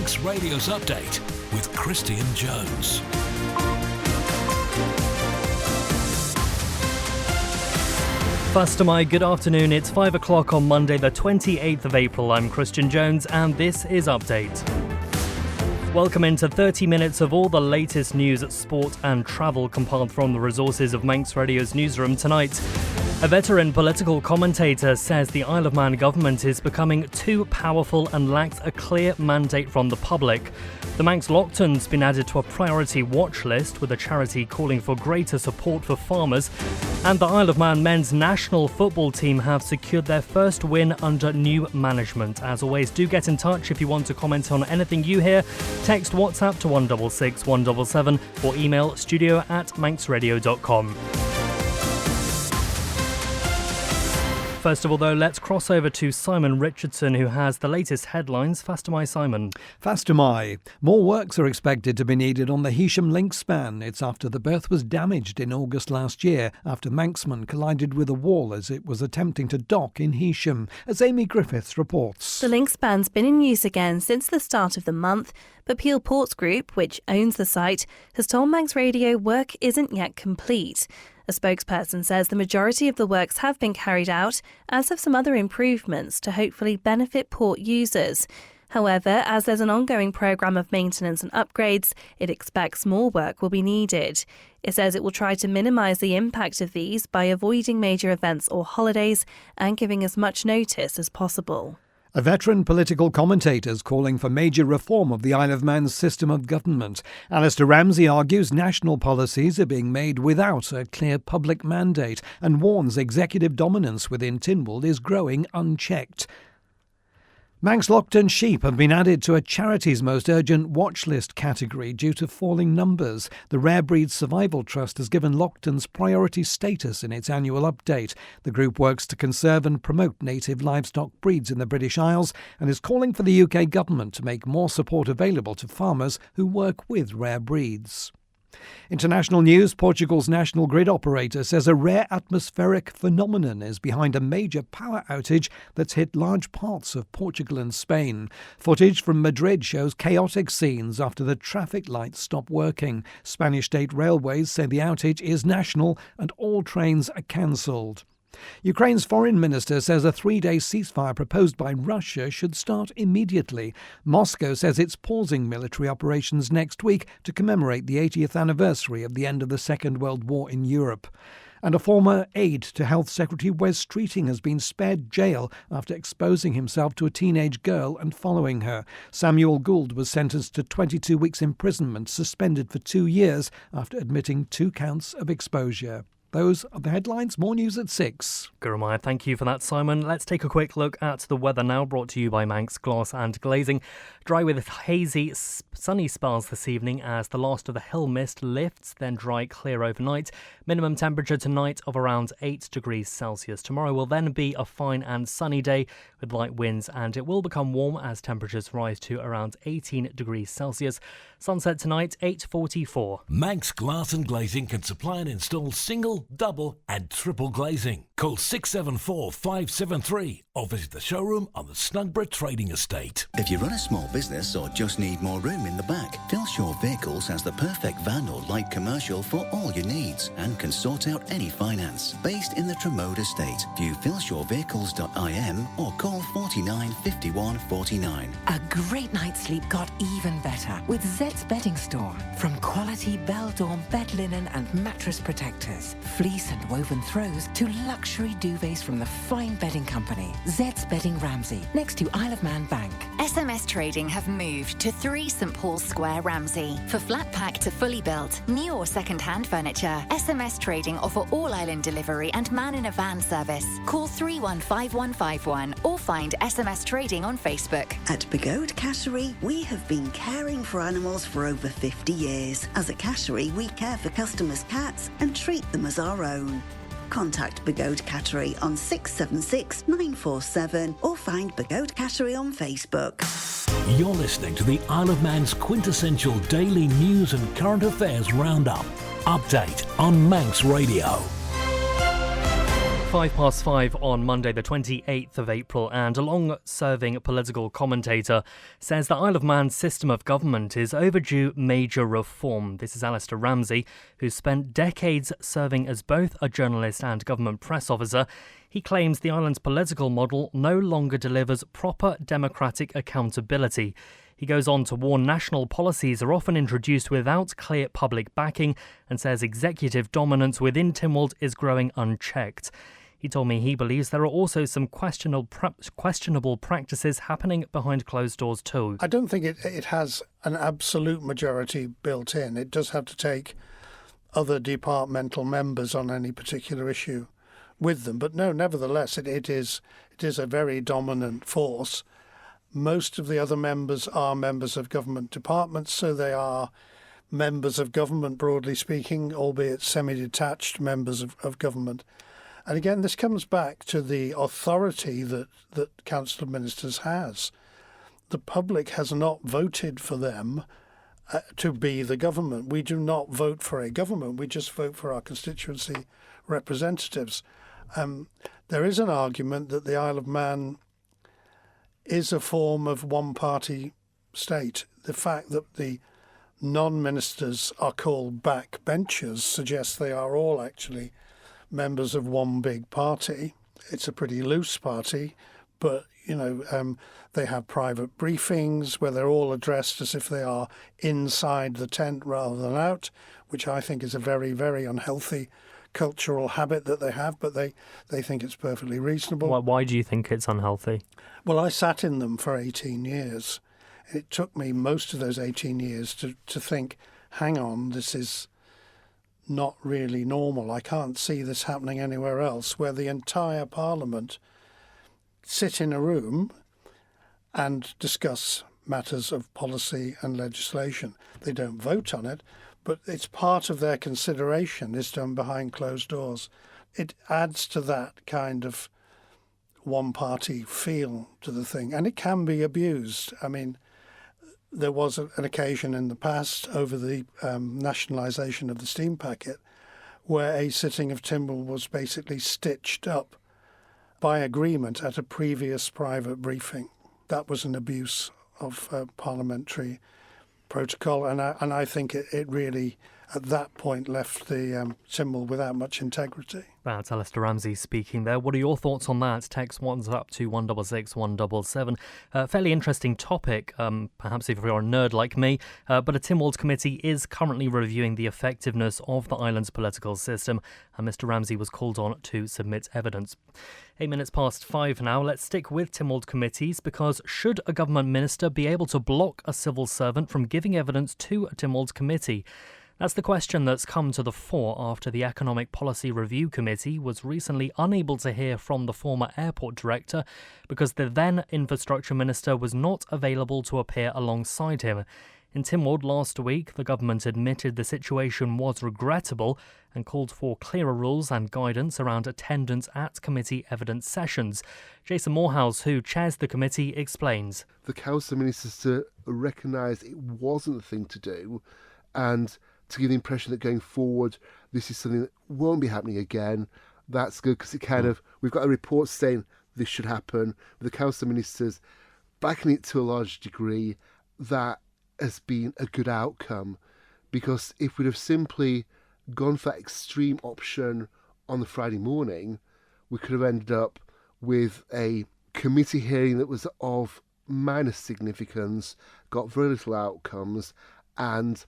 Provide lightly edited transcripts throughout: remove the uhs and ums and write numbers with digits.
Manx Radio's update with Christian Jones. Good afternoon. It's 5 o'clock on Monday, the 28th of April. I'm Christian Jones, and this is Update. Welcome into 30 minutes of all the latest news, sport and travel compiled from the resources of Manx Radio's newsroom tonight. A veteran political commentator says the Isle of Man government is becoming too powerful and lacks a clear mandate from the public. The Manx Loaghtan's been added to a priority watch list, with a charity calling for greater support for farmers. And the Isle of Man men's national football team have secured their first win under new management. As always, do get in touch if you want to comment on anything you hear. Text WhatsApp to 166 177 or email studio@manxradio.com. First of all, though, let's cross over to Simon Richardson, who has the latest headlines. Faster my, Simon. Faster my. More works are expected to be needed on the Heysham link span. It's after the berth was damaged in August last year after Manxman collided with a wall as it was attempting to dock in Heysham, as Amy Griffiths reports. The link span's been in use again since the start of the month, but Peel Ports Group, which owns the site, has told Manx Radio work isn't yet complete. A spokesperson says the majority of the works have been carried out, as have some other improvements to hopefully benefit port users. However, as there's an ongoing programme of maintenance and upgrades, it expects more work will be needed. It says it will try to minimise the impact of these by avoiding major events or holidays and giving as much notice as possible. A veteran political commentator is calling for major reform of the Isle of Man's system of government. Alistair Ramsey argues national policies are being made without a clear public mandate and warns executive dominance within Tynwald is growing unchecked. Manx Loaghtan sheep have been added to a charity's most urgent watch list category due to falling numbers. The Rare Breeds Survival Trust has given Loaghtan's priority status in its annual update. The group works to conserve and promote native livestock breeds in the British Isles and is calling for the UK government to make more support available to farmers who work with rare breeds. International news. Portugal's national grid operator says a rare atmospheric phenomenon is behind a major power outage that's hit large parts of Portugal and Spain. Footage from Madrid shows chaotic scenes after the traffic lights stopped working. Spanish state railways say the outage is national and all trains are cancelled. Ukraine's foreign minister says a 3-day ceasefire proposed by Russia should start immediately. Moscow says it's pausing military operations next week to commemorate the 80th anniversary of the end of the Second World War in Europe. And a former aide to Health Secretary Wes Streeting has been spared jail after exposing himself to a teenage girl and following her. Samuel Gould was sentenced to 22 weeks imprisonment, suspended for 2 years after admitting 2 counts of exposure. Those are the headlines. More news at 6. Gurumaya, thank you for that, Simon. Let's take a quick look at the weather now, brought to you by Manx Glass and Glazing. Dry with hazy, sunny spells this evening as the last of the hill mist lifts, then dry, clear overnight. Minimum temperature tonight of around 8 degrees Celsius. Tomorrow will then be a fine and sunny day with light winds, and it will become warm as temperatures rise to around 18 degrees Celsius. Sunset tonight, 8:44. Manx Glass and Glazing can supply and install single, double and triple glazing. Call 674 573 or visit the showroom on the Snugborough Trading Estate. If you run a small business or just need more room in the back, Philshaw Vehicles has the perfect van or light commercial for all your needs and can sort out any finance. Based in the Tremode Estate, view philshawvehicles.im or call 49 51 49. A great night's sleep got even better with Zed's Bedding Store. From quality Bell-Dorm bed linen and mattress protectors, fleece and woven throws to luxury duvets from the fine bedding company, Zed's Bedding Ramsey, next to Isle of Man Bank. SMS Trading have moved to 3 St Paul's Square, Ramsey. For flat pack to fully built, new or second-hand furniture, SMS Trading offer all-island delivery and man-in-a-van service. Call 315151 or find SMS Trading on Facebook. At Begode Cattery, we have been caring for animals for over 50 years. As a cattery, we care for customers' cats and treat them as our own. Contact Begode Cattery on 676 947 or find Begode Cattery on Facebook. You're listening to the Isle of Man's quintessential daily news and current affairs roundup. Update on Manx Radio. 5:05 on Monday the 28th of April, and a long-serving political commentator says the Isle of Man's system of government is overdue major reform. This is Alistair Ramsey, who spent decades serving as both a journalist and government press officer. He claims the island's political model no longer delivers proper democratic accountability. He goes on to warn national policies are often introduced without clear public backing and says executive dominance within Tynwald is growing unchecked. He told me he believes there are also some questionable practices happening behind closed doors too. I don't think it has an absolute majority built in. It does have to take other departmental members on any particular issue with them. But no, nevertheless, it is a very dominant force. Most of the other members are members of government departments, so they are members of government, broadly speaking, albeit semi-detached members of government. And again, this comes back to the authority that Council of Ministers has. The public has not voted for them to be the government. We do not vote for a government. We just vote for our constituency representatives. There is an argument that the Isle of Man is a form of one-party state. The fact that the non-ministers are called backbenchers suggests they are all actually members of one big party. It's a pretty loose party, but, they have private briefings where they're all addressed as if they are inside the tent rather than out, which I think is a very, very unhealthy cultural habit that they have, but they think it's perfectly reasonable. Why do you think it's unhealthy? Well, I sat in them for 18 years. It took me most of those 18 years to think, hang on, this is not really normal. I can't see this happening anywhere else, where the entire Parliament sit in a room and discuss matters of policy and legislation. They don't vote on it, but it's part of their consideration is done behind closed doors. It adds to that kind of one-party feel to the thing, and it can be abused. I mean, there was an occasion in the past over the nationalisation of the steam packet where a sitting of Tynwald was basically stitched up by agreement at a previous private briefing. That was an abuse of parliamentary protocol, and I think it really, at that point, left the Tynwald without much integrity. That's Alistair Ramsey speaking there. What are your thoughts on that? Text WhatsApp to 166 177. Fairly interesting topic, perhaps if you're a nerd like me, but a Tynwald committee is currently reviewing the effectiveness of the island's political system, and Mr Ramsey was called on to submit evidence. 8 minutes past 5 now. Let's stick with Tynwald committees, because should a government minister be able to block a civil servant from giving evidence to a Tynwald committee? That's the question that's come to the fore after the Economic Policy Review Committee was recently unable to hear from the former airport director because the then infrastructure minister was not available to appear alongside him. In Tynwald last week, the government admitted the situation was regrettable and called for clearer rules and guidance around attendance at committee evidence sessions. Jason Morehouse, who chairs the committee, explains. The Council of Ministers recognised it wasn't the thing to do, and to give the impression that going forward this is something that won't be happening again. That's good, because we've got a report saying this should happen, with the Council of Ministers backing it to a large degree. That has been a good outcome, because if we'd have simply gone for that extreme option on the Friday morning, we could have ended up with a committee hearing that was of minor significance, got very little outcomes, and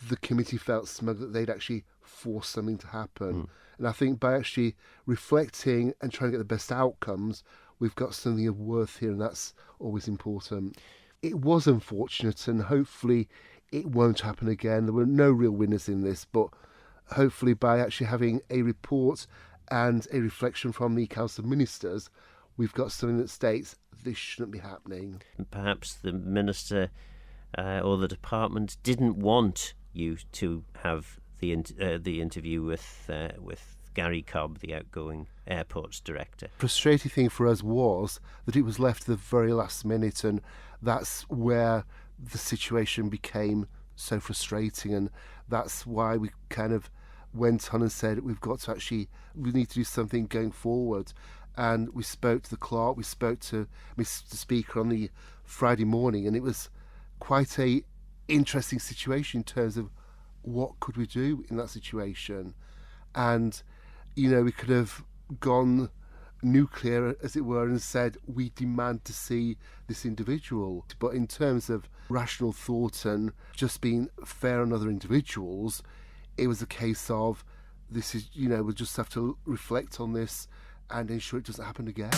the committee felt smug that they'd actually forced something to happen. And I think by actually reflecting and trying to get the best outcomes, we've got something of worth here, and that's always important. It was unfortunate, and hopefully it won't happen again. There were no real winners in this, but hopefully by actually having a report and a reflection from the Council of Ministers, we've got something that states this shouldn't be happening. Perhaps the minister or the department didn't want you to have the interview with Gary Cobb, the outgoing airports director. Frustrating thing for us was that it was left to the very last minute, and that's where the situation became so frustrating, and that's why we kind of went on and said, we need to do something going forward. And we spoke to the clerk, we spoke to Mr. Speaker on the Friday morning, and it was quite a interesting situation in terms of what could we do in that situation. And, we could have gone nuclear, as it were, and said, we demand to see this individual. But in terms of rational thought and just being fair on other individuals, it was a case of, this is, we'll just have to reflect on this and ensure it doesn't happen again.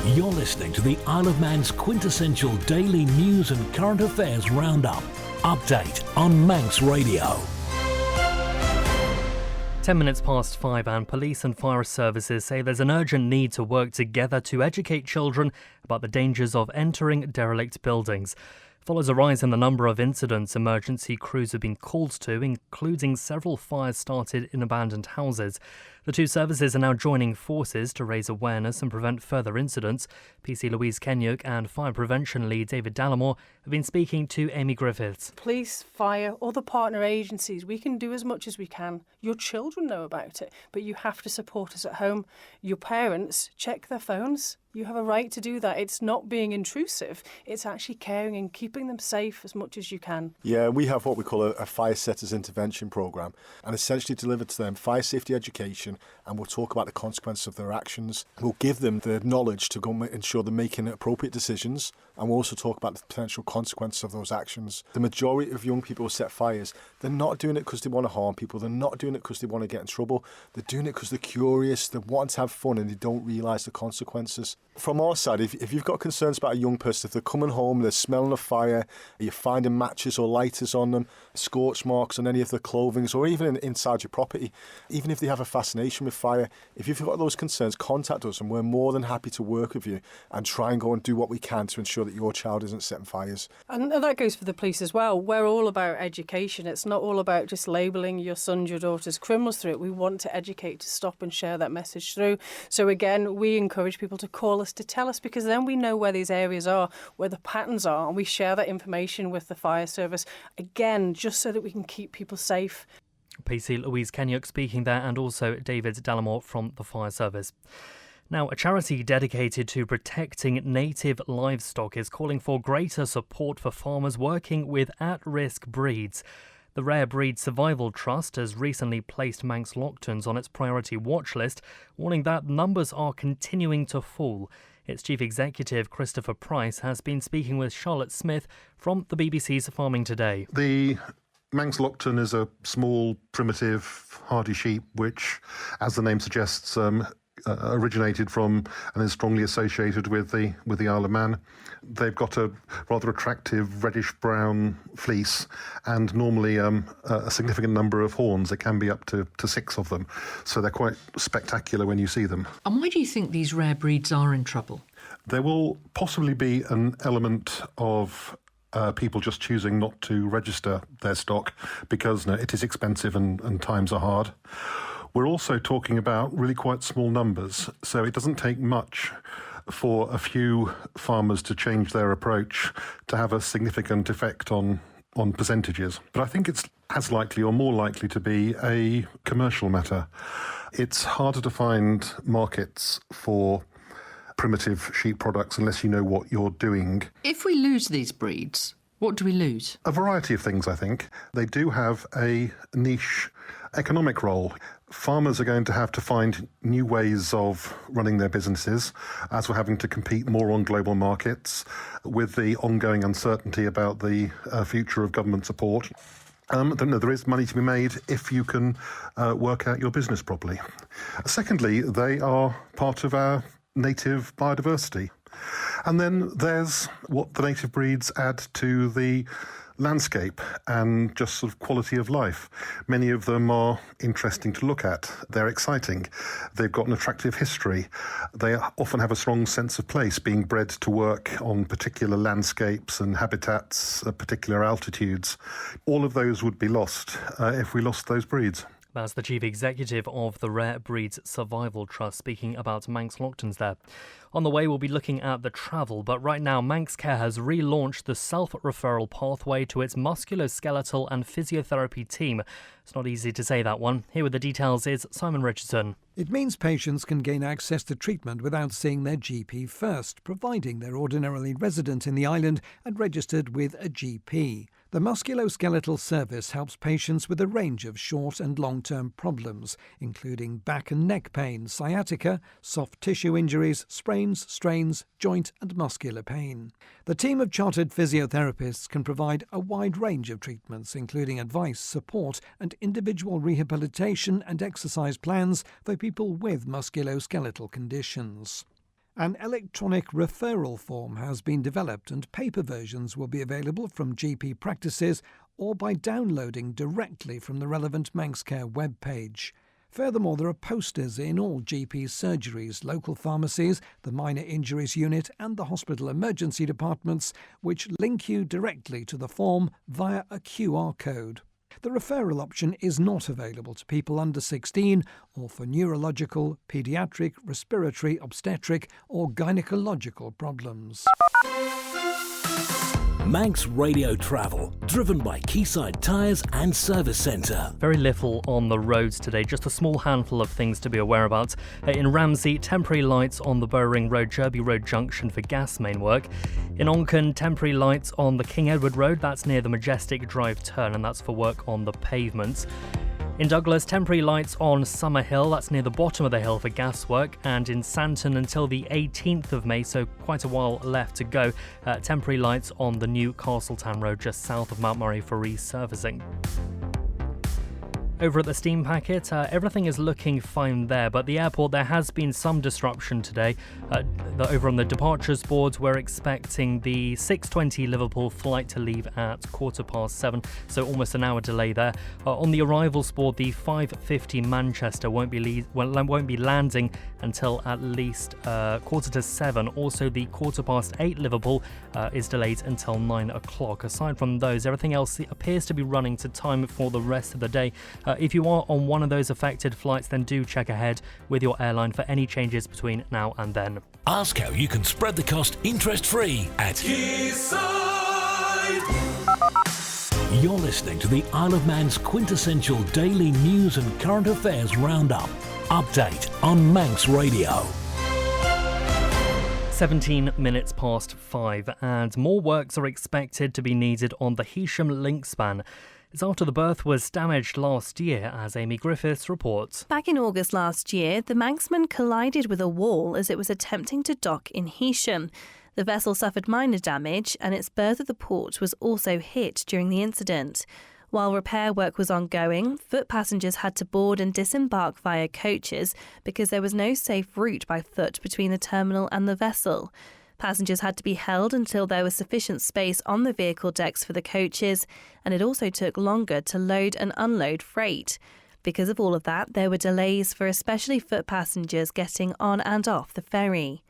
You're listening to the Isle of Man's quintessential daily news and current affairs roundup. Update on Manx Radio. 10 minutes past 5, and police and fire services say there's an urgent need to work together to educate children about the dangers of entering derelict buildings. Follows a rise in the number of incidents emergency crews have been called to, including several fires started in abandoned houses. The two services are now joining forces to raise awareness and prevent further incidents. PC Louise Kenyuk and fire prevention lead David Dallimore have been speaking to Amy Griffiths. Police, fire, other partner agencies, we can do as much as we can. Your children know about it, but you have to support us at home. Your parents, check their phones. You have a right to do that. It's not being intrusive. It's actually caring and keeping them safe as much as you can. Yeah, we have what we call a fire setters intervention programme, and essentially deliver to them fire safety education, and we'll talk about the consequences of their actions. We'll give them the knowledge to go and ensure they're making appropriate decisions, and we'll also talk about the potential consequences of those actions. The majority of young people who set fires, they're not doing it because they want to harm people. They're not doing it because they want to get in trouble. They're doing it because they're curious, they want to have fun, and they don't realise the consequences. From our side, if you've got concerns about a young person, if they're coming home, they're smelling a fire, you're finding matches or lighters on them, scorch marks on any of their clothing, or even inside your property, even if they have a fascination with fire, if you've got those concerns, contact us and we're more than happy to work with you and try and go and do what we can to ensure that your child isn't setting fires. And that goes for the police as well. We're all about education. It's not all about just labelling your sons, your daughters criminals through it. We want to educate, to stop and share that message through. So again, we encourage people to call us, to tell us, because then we know where these areas are, where the patterns are, and we share that information with the fire service, again, just so that we can keep people safe. PC Louise Kenyuk speaking there, and also David Dallimore from the fire service. Now, a charity dedicated to protecting native livestock is calling for greater support for farmers working with at-risk breeds. The Rare Breed Survival Trust has recently placed Manx Loaghtans on its priority watch list, warning that numbers are continuing to fall. Its chief executive, Christopher Price, has been speaking with Charlotte Smith from the BBC's Farming Today. The Manx Loaghtan is a small, primitive, hardy sheep which, as the name suggests, originated from and is strongly associated with the Isle of Man. They've got a rather attractive reddish-brown fleece and normally a significant number of horns. There can be up to 6 of them, so they're quite spectacular when you see them. And why do you think these rare breeds are in trouble? There will possibly be an element of people just choosing not to register their stock because it is expensive and times are hard. We're also talking about really quite small numbers, so it doesn't take much for a few farmers to change their approach to have a significant effect on percentages. But I think it's as likely or more likely to be a commercial matter. It's harder to find markets for primitive sheep products unless you know what you're doing. If we lose these breeds, what do we lose? A variety of things, I think. They do have a niche economic role. Farmers are going to have to find new ways of running their businesses as we're having to compete more on global markets with the ongoing uncertainty about the future of government support. There is money to be made if you can work out your business properly. Secondly, they are part of our native biodiversity. And then there's what the native breeds add to the landscape and just sort of quality of life. Many of them are interesting to look at. They're exciting. They've got an attractive history. They often have a strong sense of place, being bred to work on particular landscapes and habitats at particular altitudes. All of those would be lost if we lost those breeds. That's the Chief Executive of the Rare Breeds Survival Trust speaking about Manx Loaghtan's there. On the way, we'll be looking at the travel, but right now, Manx Care has relaunched the self-referral pathway to its musculoskeletal and physiotherapy team. It's not easy to say that one. Here with the details is Simon Richardson. It means patients can gain access to treatment without seeing their GP first, providing they're ordinarily resident in the island and registered with a GP. The musculoskeletal service helps patients with a range of short and long-term problems, including back and neck pain, sciatica, soft tissue injuries, sprains, strains, joint and muscular pain. The team of chartered physiotherapists can provide a wide range of treatments, including advice, support and individual rehabilitation and exercise plans for people with musculoskeletal conditions. An electronic referral form has been developed and paper versions will be available from GP practices or by downloading directly from the relevant Manx Care webpage. Furthermore, there are posters in all GP surgeries, local pharmacies, the minor injuries unit and the hospital emergency departments, which link you directly to the form via a QR code. The referral option is not available to people under 16 or for neurological, paediatric, respiratory, obstetric or gynecological problems. Manx Radio Travel, driven by Quayside Tyres and Service Centre. Very little on the roads today, just a small handful of things to be aware about. In Ramsey, temporary lights on the Bowring Road, Jerby Road junction for gas main work. In Onchan, temporary lights on the King Edward Road, that's near the Majestic Drive turn, and that's for work on the pavements. In Douglas, temporary lights on Summer Hill, that's near the bottom of the hill for gas work, and in Santon until the 18th of May, so quite a while left to go. Temporary lights on the new Castletown Road just south of Mount Murray for resurfacing. Over at the steam packet, everything is looking fine there, but the airport, there has been some disruption today. Over on the departures boards, we're expecting the 6:20 Liverpool flight to leave at 7:15, so almost an hour delay there. On the arrivals board, the 5:50 Manchester won't be landing until at least 7:15. Also, the 8:15 Liverpool is delayed until 9 o'clock. Aside from those, everything else appears to be running to time for the rest of the day. If you are on one of those affected flights, then do check ahead with your airline for any changes between now and then. Ask how you can spread the cost interest-free at Quayside. You're listening to the Isle of Man's quintessential daily news and current affairs roundup. Update on Manx Radio. 17 minutes past 5, and more works are expected to be needed on the Heysham link span. It's after the berth was damaged last year, as Amy Griffiths reports. Back in August last year, the Manxman collided with a wall as it was attempting to dock in Heysham. The vessel suffered minor damage and its berth at the port was also hit during the incident. While repair work was ongoing, foot passengers had to board and disembark via coaches because there was no safe route by foot between the terminal and the vessel. Passengers had to be held until there was sufficient space on the vehicle decks for the coaches, and it also took longer to load and unload freight. Because of all of that, there were delays for especially foot passengers getting on and off the ferry.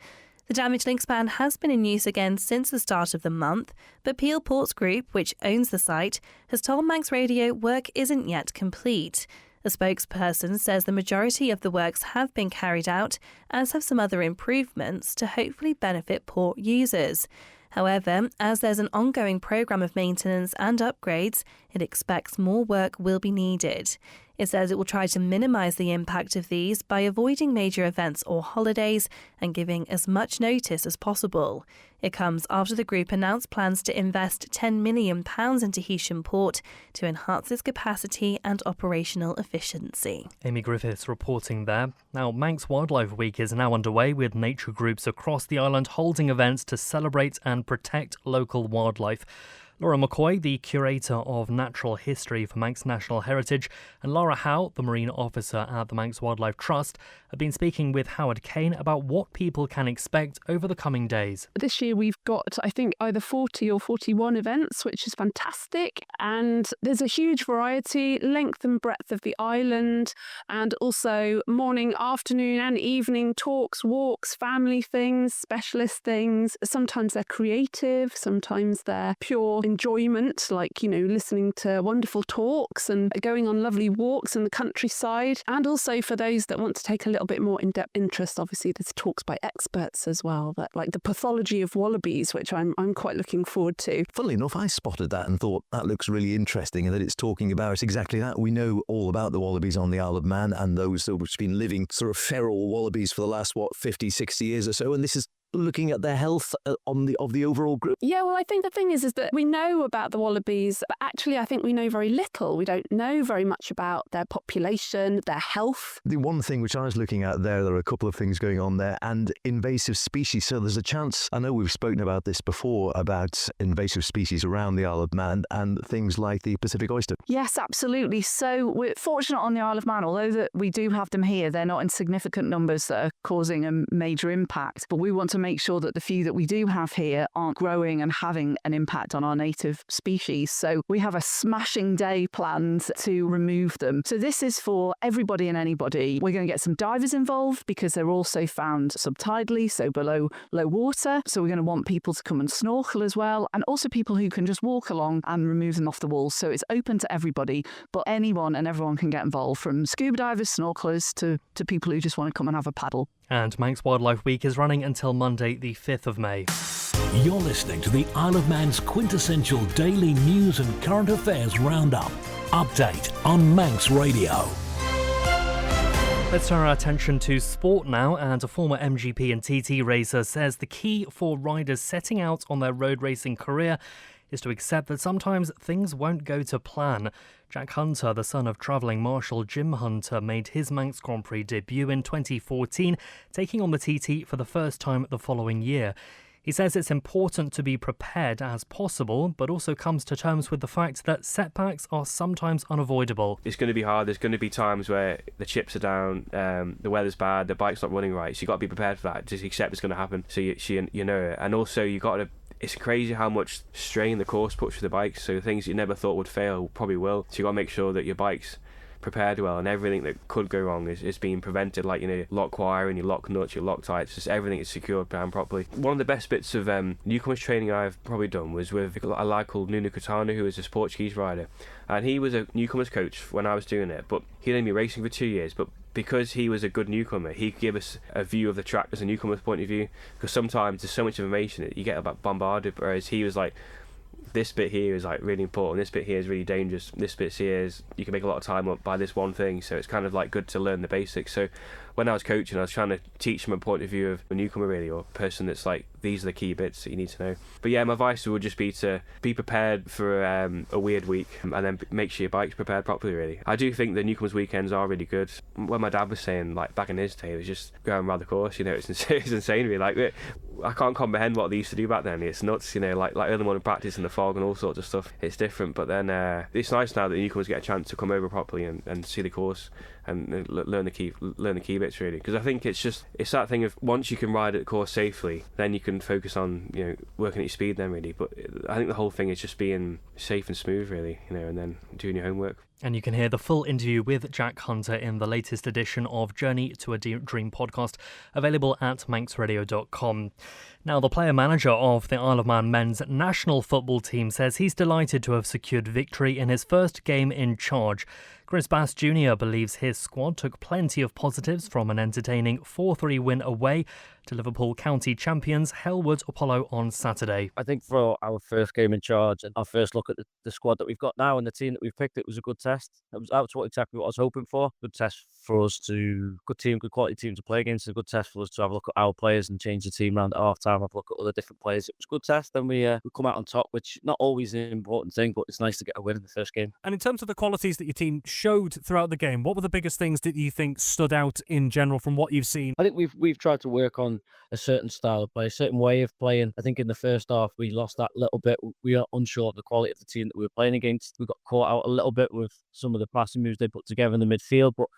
The damaged link span has been in use again since the start of the month, but Peel Ports Group, which owns the site, has told Manx Radio work isn't yet complete. A spokesperson says the majority of the works have been carried out, as have some other improvements to hopefully benefit port users. However, as there's an ongoing programme of maintenance and upgrades, it expects more work will be needed. It says it will try to minimise the impact of these by avoiding major events or holidays and giving as much notice as possible. It comes after the group announced plans to invest £10 million into Heysham Port to enhance its capacity and operational efficiency. Amy Griffiths reporting there. Now, Manx Wildlife Week is now underway, with nature groups across the island holding events to celebrate and protect local wildlife. Laura McCoy, the Curator of Natural History for Manx National Heritage, and Laura Howe, the Marine Officer at the Manx Wildlife Trust, have been speaking with Howard Kane about what people can expect over the coming days. This year we've got, I think, either 40 or 41 events, which is fantastic. And there's a huge variety, length and breadth of the island, and also morning, afternoon and evening talks, walks, family things, specialist things. Sometimes they're creative, sometimes they're pure enjoyment, like, listening to wonderful talks and going on lovely walks in the countryside. And also for those that want to take a little bit more in-depth interest, obviously there's talks by experts as well, that like the pathology of wallabies, which I'm quite looking forward to. Funnily enough, I spotted that and thought that looks really interesting, and that it's talking about exactly that. We know all about the wallabies on the Isle of Man and those that have been living sort of feral wallabies for the last, 50, 60 years or so, and this is looking at their health of the overall group. Yeah, well, I think the thing is that we know about the wallabies, but actually I think we know very little. We don't know very much about their population, their health. The one thing which I was looking at there are a couple of things going on there, and invasive species. So there's a chance, I know we've spoken about this before, about invasive species around the Isle of Man and things like the Pacific oyster. Yes, absolutely. So we're fortunate on the Isle of Man, although that we do have them here, they're not in significant numbers that are causing a major impact. But we want to make sure that the few that we do have here aren't growing and having an impact on our native species. So we have a smashing day planned to remove them. So this is for everybody and anybody. We're going to get some divers involved because they're also found subtidally, so below low water. So we're going to want people to come and snorkel as well, and also people who can just walk along and remove them off the walls. So it's open to everybody, but anyone and everyone can get involved, from scuba divers, snorkelers to people who just want to come and have a paddle. And Manx Wildlife Week is running until Monday, the 5th of May. You're listening to the Isle of Man's quintessential daily news and current affairs roundup. Update on Manx Radio. Let's turn our attention to sport now, and a former MGP and TT racer says the key for riders setting out on their road racing career is to accept that sometimes things won't go to plan. Jack Hunter, the son of travelling Marshal Jim Hunter, made his Manx Grand Prix debut in 2014, taking on the TT for the first time the following year. He says it's important to be prepared as possible, but also comes to terms with the fact that setbacks are sometimes unavoidable. It's going to be hard. There's going to be times where the chips are down, the weather's bad, the bike's not running right, so you've got to be prepared for that. Just accept it's going to happen, so you know it. And also you got to... It's crazy how much strain the course puts for the bikes, so things you never thought would fail probably will. So you got to make sure that your bike's prepared well, and everything that could go wrong is being prevented, like, your lock wire and your lock nuts, your Loctites, just everything is secured down properly. One of the best bits of newcomers training I've probably done was with a lad called Nuno Caetano, who is a Portuguese rider, and he was a newcomers coach when I was doing it, but he'd only been racing for 2 years, but because he was a good newcomer, he could give us a view of the track as a newcomer's point of view, because sometimes there's so much information that you get about bombarded, whereas he was like, this bit here is like really important, this bit here is really dangerous, this bit here is you can make a lot of time up by this one thing, so it's kind of like good to learn the basics. So when I was coaching, I was trying to teach from a point of view of a newcomer really, or a person that's like, these are the key bits that you need to know. But yeah, my advice would just be to be prepared for a weird week, and then make sure your bike's prepared properly really. I do think the newcomers weekends are really good. When my dad was saying, like, back in his day, it was just going around the course, it's insane really. Like, I can't comprehend what they used to do back then. It's nuts, like early morning practice in the fog and all sorts of stuff. It's different, but then it's nice now that the newcomers get a chance to come over properly and see the course and learn the key bits really. Because I think it's that thing of, once you can ride at the course safely, then you can focus on working at your speed then really. But I think the whole thing is just being safe and smooth really, and then doing your homework. And you can hear the full interview with Jack Hunter in the latest edition of Journey to a Dream podcast, available at manxradio.com. Now, the player-manager of the Isle of Man men's national football team says he's delighted to have secured victory in his first game in charge. Chris Bass Jr. believes his squad took plenty of positives from an entertaining 4-3 win away to Liverpool County champions Hellwood Apollo on Saturday. I think for our first game in charge and our first look at the squad that we've got now and the team that we've picked, it was a good test. That was exactly what I was hoping for. Good test for us good quality team to play against. A good test for us to have a look at our players and change the team around at half time, have a look at other different players. It was a good test, and we come out on top, which not always an important thing, but it's nice to get a win in the first game. And in terms of the qualities that your team showed throughout the game, what were the biggest things that you think stood out in general from what you've seen? I think we've tried to work on a certain style of play, a certain way of playing. I think in the first half we lost that little bit. We are unsure of the quality of the team that we were playing against. We got caught out a little bit with some of the passing moves they put together in the midfield, but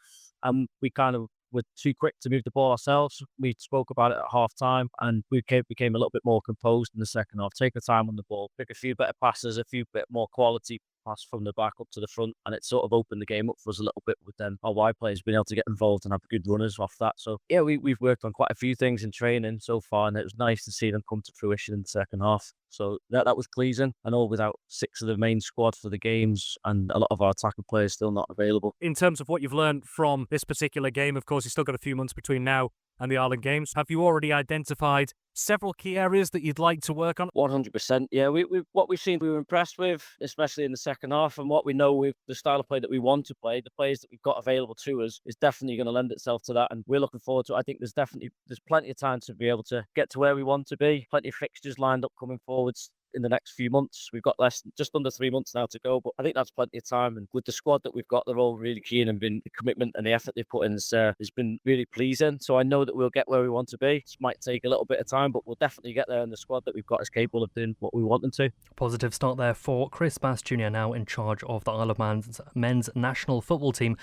we kind of were too quick to move the ball ourselves. We spoke about it at half time, and we became a little bit more composed in the second half. Take the time on the ball, pick a few better passes, a few bit more quality pass from the back up to the front, and it sort of opened the game up for us a little bit with them. Our wide players being able to get involved and have good runners off that. So yeah, we've worked on quite a few things in training so far, and it was nice to see them come to fruition in the second half. So that was pleasing. And all without 6 of the main squad for the games, and a lot of our attacking players still not available. In terms of what you've learned from this particular game, of course, you've still got a few months between now and the Ireland Games. Have you already identified several key areas that you'd like to work on? 100%. Yeah, what we've seen, we were impressed with, especially in the second half, and what we know with the style of play that we want to play, the players that we've got available to us is definitely going to lend itself to that, and we're looking forward to it. I think there's plenty of time to be able to get to where we want to be. Plenty of fixtures lined up coming forwards in the next few months. We've got just under 3 months now to go, but I think that's plenty of time. And with the squad that we've got, they're all really keen, and the commitment and the effort they've put in has been really pleasing. So I know that we'll get where we want to be. It might take a little bit of time, but we'll definitely get there, and the squad that we've got is capable of doing what we want them to. Positive start there for Chris Bass Jr., now in charge of the Isle of Man's men's national football team.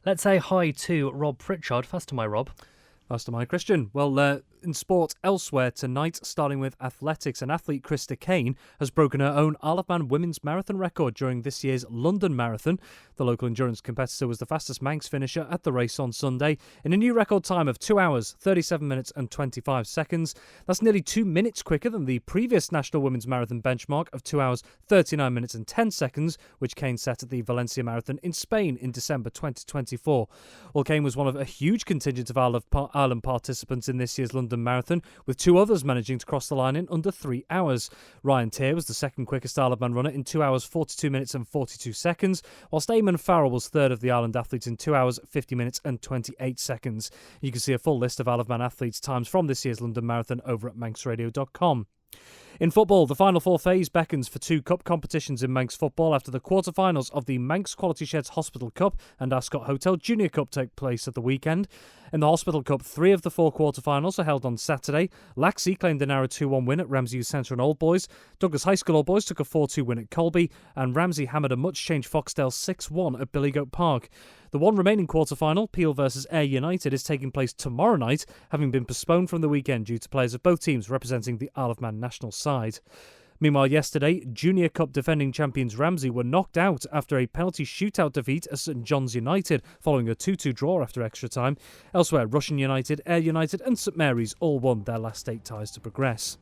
Let's say hi to Rob Pritchard. First to my Rob. First to my Christian. Well, in sport elsewhere tonight, starting with athletics, an athlete, Krista Kane, has broken her own Isle of Man women's marathon record during this year's London Marathon. The local endurance competitor was the fastest Manx finisher at the race on Sunday in a new record time of 2 hours, 37 minutes and 25 seconds. That's nearly 2 minutes quicker than the previous national women's marathon benchmark of 2 hours, 39 minutes and 10 seconds, which Kane set at the Valencia Marathon in Spain in December 2024. Well, Kane was one of a huge contingent of Ireland participants in this year's London Marathon, with 2 others managing to cross the line in under 3 hours. Ryan Tear was the second quickest Isle of Man runner in 2 hours, 42 minutes and 42 seconds, whilst Eamon Farrell was third of the Ireland athletes in 2 hours, 50 minutes and 28 seconds. You can see a full list of Isle of Man athletes' times from this year's London Marathon over at manxradio.com. In football, the Final Four phase beckons for 2 cup competitions in Manx football after the quarter-finals of the Manx Quality Sheds Hospital Cup and Ascot Hotel Junior Cup take place at the weekend. In the Hospital Cup, 3 of the 4 quarter-finals are held on Saturday. Laxey claimed a narrow 2-1 win at Ramsey Youth Centre and Old Boys. Douglas High School Old Boys took a 4-2 win at Colby, and Ramsey hammered a much-changed Foxdale 6-1 at Billygoat Park. The one remaining quarter-final, Peel versus Ayr United, is taking place tomorrow night, having been postponed from the weekend due to players of both teams representing the Isle of Man national side. Meanwhile, yesterday, Junior Cup defending champions Ramsey were knocked out after a penalty shootout defeat at St John's United, following a 2-2 draw after extra time. Elsewhere, Russian United, Ayr United and St Mary's all won their last 8 ties to progress.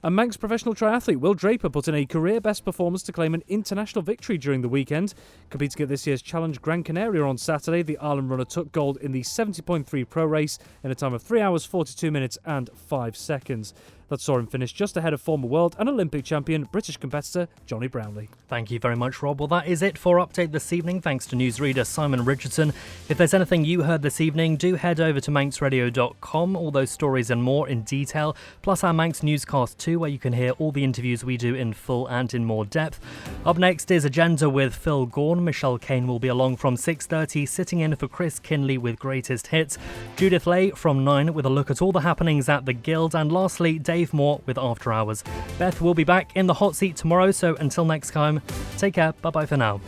And Manx professional triathlete Will Draper put in a career-best performance to claim an international victory during the weekend. Competing at this year's Challenge Gran Canaria on Saturday, the Ireland runner took gold in the 70.3 pro race in a time of 3 hours, 42 minutes and 5 seconds. That saw him finish just ahead of former world and Olympic champion British competitor Johnny Brownlee. Thank you very much, Rob. Well, that is it for Update this evening. Thanks to newsreader Simon Richardson. If there's anything you heard this evening, do head over to manxradio.com. All those stories and more in detail, plus our Manx newscast too, where you can hear all the interviews we do in full and in more depth. Up next is Agenda with Phil Gaughan. Michelle Kane will be along from 6:30, sitting in for Chris Kinley with Greatest Hits. Judith Lay from 9 with a look at all the happenings at the Guild. And lastly, Dave Moore with After Hours. Beth will be back in the hot seat tomorrow, so until next time, take care. Bye-bye for now.